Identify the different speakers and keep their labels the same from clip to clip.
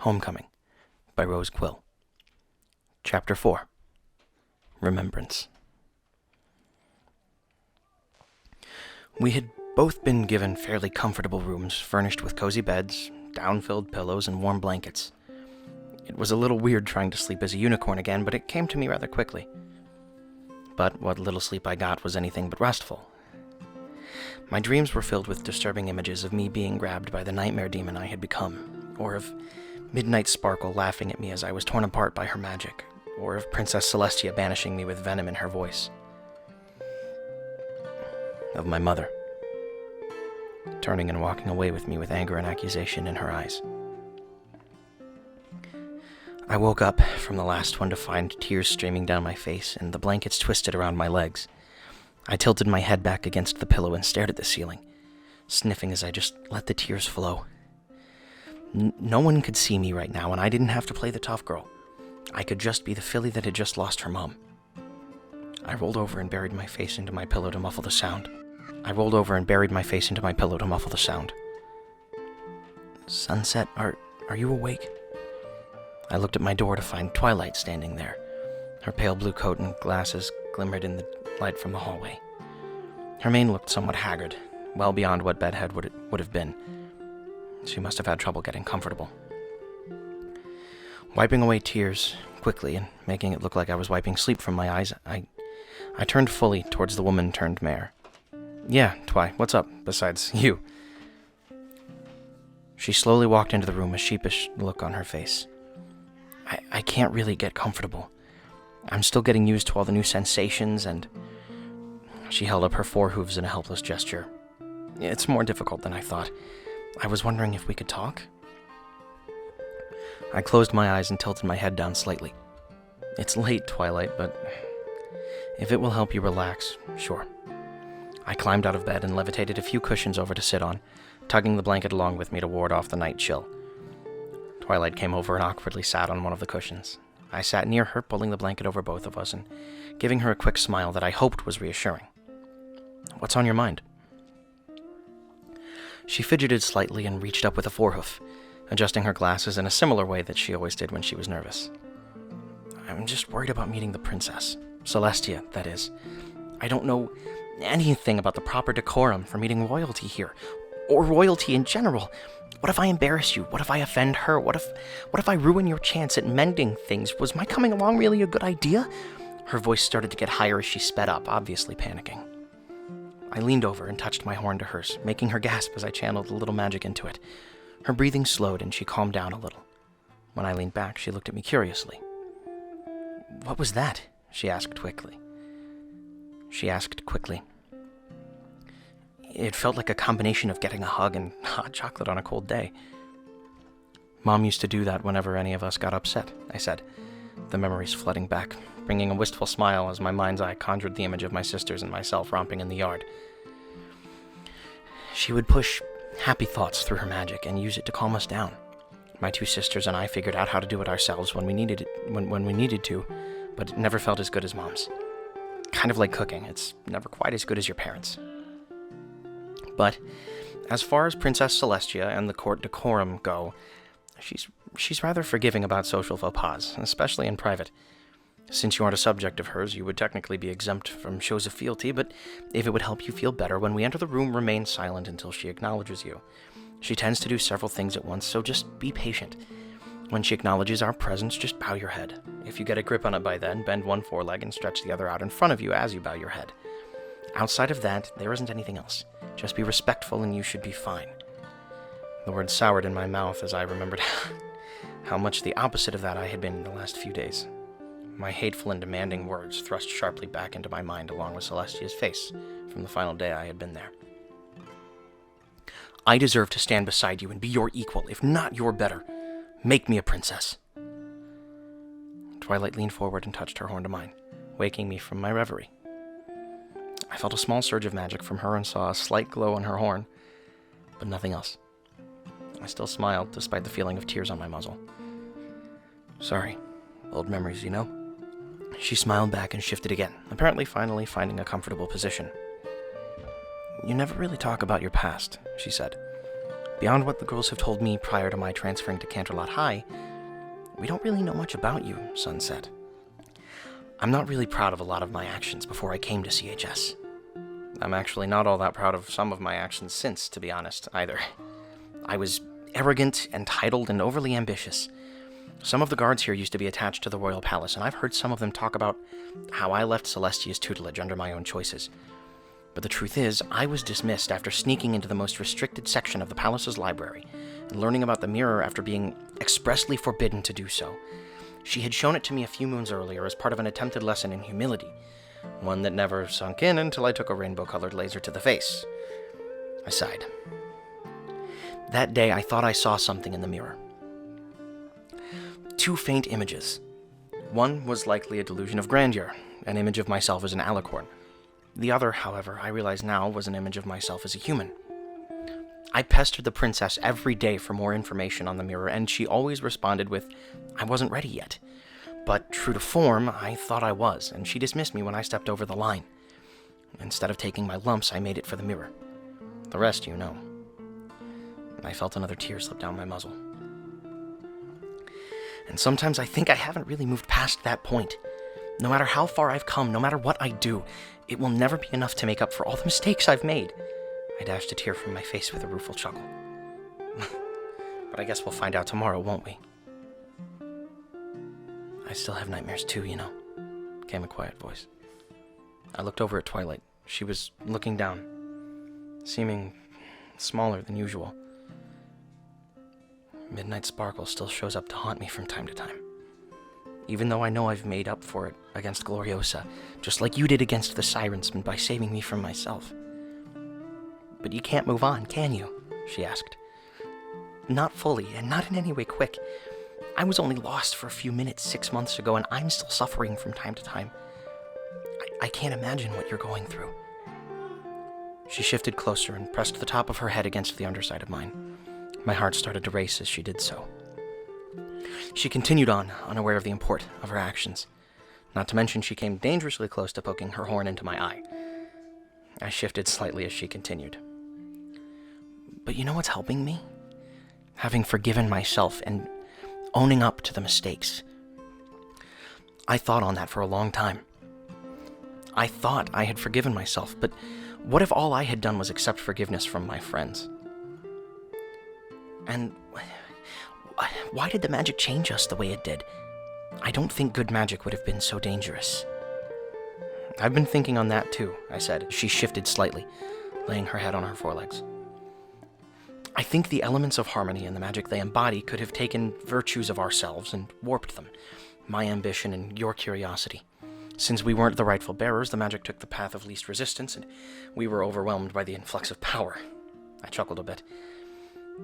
Speaker 1: Homecoming by Rose Quill. Chapter 4. Remembrance. We had both been given fairly comfortable rooms, furnished with cozy beds, down-filled pillows, and warm blankets. It was a little weird trying to sleep as a unicorn again, but it came to me rather quickly. But what little sleep I got was anything but restful. My dreams were filled with disturbing images of me being grabbed by the nightmare demon I had become, or of Midnight Sparkle laughing at me as I was torn apart by her magic, or of Princess Celestia banishing me with venom in her voice. Of my mother, turning and walking away with me with anger and accusation in her eyes. I woke up from the last one to find tears streaming down my face and the blankets twisted around my legs. I tilted my head back against the pillow and stared at the ceiling, sniffing as I just let the tears flow. No one could see me right now, and I didn't have to play the tough girl. I could just be the filly that had just lost her mom. I rolled over and buried my face into my pillow to muffle the sound. Sunset, are you awake? I looked at my door to find Twilight standing there. Her pale blue coat and glasses glimmered in the light from the hallway. Her mane looked somewhat haggard, well beyond what bedhead would have been. She must have had trouble getting comfortable. Wiping away tears quickly and making it look like I was wiping sleep from my eyes, I turned fully towards the woman turned mare. Yeah, Twi, what's up, besides you? She slowly walked into the room, a sheepish look on her face. I can't really get comfortable. I'm still getting used to all the new sensations, and she held up her forehooves in a helpless gesture. It's more difficult than I thought. I was wondering if we could talk? I closed my eyes and tilted my head down slightly. It's late, Twilight, but if it will help you relax, sure. I climbed out of bed and levitated a few cushions over to sit on, tugging the blanket along with me to ward off the night chill. Twilight came over and awkwardly sat on one of the cushions. I sat near her, pulling the blanket over both of us and giving her a quick smile that I hoped was reassuring. What's on your mind? She fidgeted slightly and reached up with a forehoof, adjusting her glasses in a similar way that she always did when she was nervous. I'm just worried about meeting the princess. Celestia, that is. I don't know anything about the proper decorum for meeting royalty here, or royalty in general. What if I embarrass you? What if I offend her? What if I ruin your chance at mending things? Was my coming along really a good idea? Her voice started to get higher as she sped up, obviously panicking. I leaned over and touched my horn to hers, making her gasp as I channeled a little magic into it. Her breathing slowed and she calmed down a little. When I leaned back, she looked at me curiously. What was that? She asked quickly. It felt like a combination of getting a hug and hot chocolate on a cold day. Mom used to do that whenever any of us got upset, I said, the memories flooding back, bringing a wistful smile as my mind's eye conjured the image of my sisters and myself romping in the yard. She would push happy thoughts through her magic and use it to calm us down. My two sisters and I figured out how to do it ourselves when we needed to, but it never felt as good as Mom's. Kind of like cooking, it's never quite as good as your parents'. But as far as Princess Celestia and the court decorum go, she's rather forgiving about social faux pas, especially in private. Since you aren't a subject of hers, you would technically be exempt from shows of fealty, but if it would help you feel better, when we enter the room, remain silent until she acknowledges you. She tends to do several things at once, so just be patient. When she acknowledges our presence, just bow your head. If you get a grip on it by then, bend one foreleg and stretch the other out in front of you as you bow your head. Outside of that, there isn't anything else. Just be respectful and you should be fine. The words soured in my mouth as I remembered how much the opposite of that I had been in the last few days. My hateful and demanding words thrust sharply back into my mind along with Celestia's face from the final day I had been there. I deserve to stand beside you and be your equal, if not your better. Make me a princess. Twilight leaned forward and touched her horn to mine, waking me from my reverie. I felt a small surge of magic from her and saw a slight glow on her horn, but nothing else. I still smiled, despite the feeling of tears on my muzzle. Sorry. Old memories, you know? She smiled back and shifted again, apparently finally finding a comfortable position. You never really talk about your past, she said. Beyond what the girls have told me prior to my transferring to Canterlot High, we don't really know much about you, Sunset. I'm not really proud of a lot of my actions before I came to CHS. I'm actually not all that proud of some of my actions since, to be honest, either. I was arrogant, entitled, and overly ambitious. Some of the guards here used to be attached to the royal palace, and I've heard some of them talk about how I left Celestia's tutelage under my own choices. But the truth is, I was dismissed after sneaking into the most restricted section of the palace's library and learning about the mirror after being expressly forbidden to do so. She had shown it to me a few moons earlier as part of an attempted lesson in humility, one that never sunk in until I took a rainbow-colored laser to the face. I sighed. That day, I thought I saw something in the mirror. 2 faint images. One was likely a delusion of grandeur, an image of myself as an alicorn. The other, however, I realize now, was an image of myself as a human. I pestered the princess every day for more information on the mirror, and she always responded with, I wasn't ready yet. But true to form, I thought I was, and she dismissed me when I stepped over the line. Instead of taking my lumps, I made it for the mirror. The rest you know. I felt another tear slip down my muzzle. And sometimes I think I haven't really moved past that point. No matter how far I've come, no matter what I do, it will never be enough to make up for all the mistakes I've made. I dashed a tear from my face with a rueful chuckle. But I guess we'll find out tomorrow, won't we? I still have nightmares too, you know, came a quiet voice. I looked over at Twilight. She was looking down, seeming smaller than usual. Midnight Sparkle still shows up to haunt me from time to time. Even though I know I've made up for it against Gloriosa, just like you did against the Sirensman by saving me from myself. But you can't move on, can you? She asked. Not fully, and not in any way quick. I was only lost for a few minutes 6 months ago, and I'm still suffering from time to time. I can't imagine what you're going through. She shifted closer and pressed the top of her head against the underside of mine. My heart started to race as she did so. She continued on, unaware of the import of her actions. Not to mention she came dangerously close to poking her horn into my eye. I shifted slightly as she continued. But you know what's helping me? Having forgiven myself and owning up to the mistakes. I thought on that for a long time. I thought I had forgiven myself, but what if all I had done was accept forgiveness from my friends? And why did the magic change us the way it did? I don't think good magic would have been so dangerous. I've been thinking on that too, I said. She shifted slightly, laying her head on her forelegs. I think the elements of harmony and the magic they embody could have taken virtues of ourselves and warped them. My ambition and your curiosity. Since we weren't the rightful bearers, the magic took the path of least resistance, and we were overwhelmed by the influx of power. I chuckled a bit.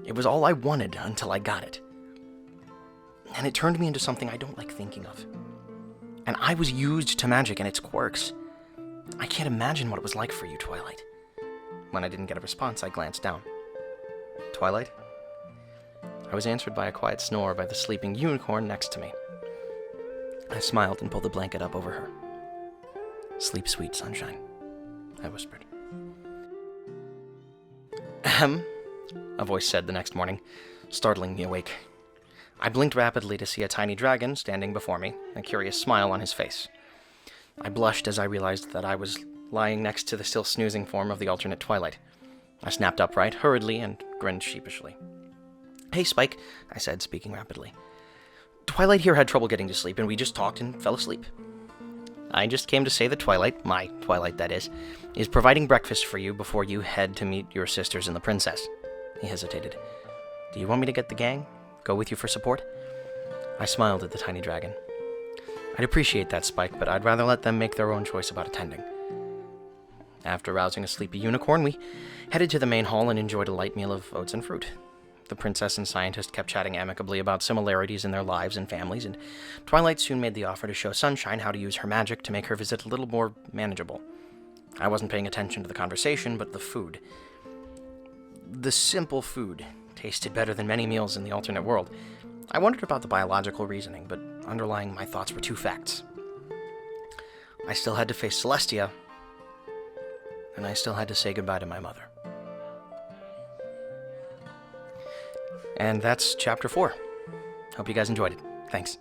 Speaker 1: It was all I wanted until I got it. And it turned me into something I don't like thinking of. And I was used to magic and its quirks. I can't imagine what it was like for you, Twilight. When I didn't get a response, I glanced down. Twilight? I was answered by a quiet snore by the sleeping unicorn next to me. I smiled and pulled the blanket up over her. Sleep sweet, sunshine, I whispered. Ahem, a voice said the next morning, startling me awake. I blinked rapidly to see a tiny dragon standing before me, a curious smile on his face. I blushed as I realized that I was lying next to the still snoozing form of the alternate Twilight. I snapped upright, hurriedly, and grinned sheepishly. Hey, Spike, I said, speaking rapidly. Twilight here had trouble getting to sleep, and we just talked and fell asleep. I just came to say that Twilight, my Twilight that is providing breakfast for you before you head to meet your sisters and the princess. He hesitated. Do you want me to get the gang? Go with you for support? I smiled at the tiny dragon. I'd appreciate that, Spike, but I'd rather let them make their own choice about attending. After rousing a sleepy unicorn, we headed to the main hall and enjoyed a light meal of oats and fruit. The princess and scientist kept chatting amicably about similarities in their lives and families, and Twilight soon made the offer to show Sunshine how to use her magic to make her visit a little more manageable. I wasn't paying attention to the conversation, but the food. The simple food tasted better than many meals in the alternate world. I wondered about the biological reasoning, but underlying my thoughts were 2 facts. I still had to face Celestia, and I still had to say goodbye to my mother. And that's chapter 4. Hope you guys enjoyed it. Thanks.